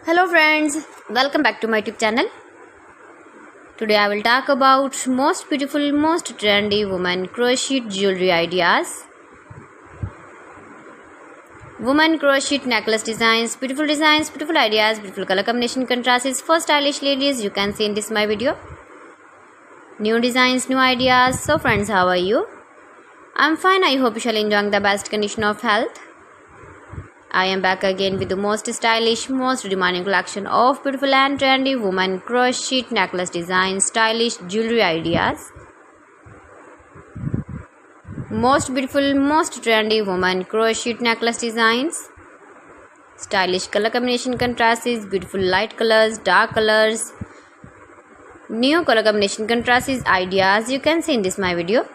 Hello friends, welcome back to my YouTube channel. Today I will talk about most beautiful, most trendy women crochet jewelry ideas. Women crochet necklace designs, beautiful ideas, beautiful color combination contrasts for stylish ladies. You can see in this my video. New designs, new ideas. So friends, how are you? I'm fine. I hope you shall enjoy the best condition of health. I am back again with the most stylish, most demanding collection of beautiful and trendy women crochet necklace designs, stylish jewelry ideas. Most beautiful, most trendy women crochet necklace designs, stylish color combination contrasts, beautiful light colors, dark colors, new color combination contrasts ideas you can see in this my video.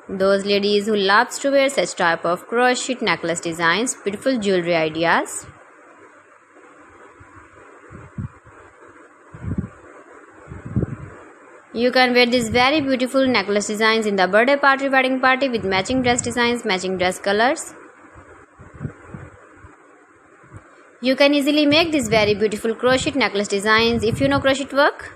Those ladies who loves to wear such type of crochet necklace designs, beautiful jewelry ideas. You can wear these very beautiful necklace designs in the birthday party, wedding party with matching dress designs, matching dress colors. You can easily make these very beautiful crochet necklace designs if you know crochet work.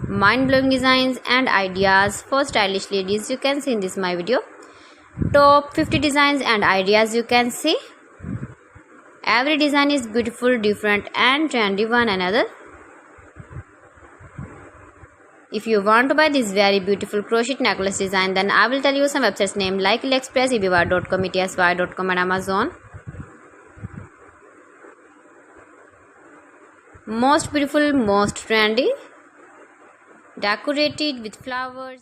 Mind-blowing designs and ideas for stylish ladies you can see in this my video. Top 50 designs and ideas you can see. Every design is beautiful, different and trendy one another. If you want to buy this very beautiful crochet necklace design, then I will tell you some websites name like AliExpress, eBay.com, ETSY.com and Amazon. Most beautiful, most trendy, decorated with flowers.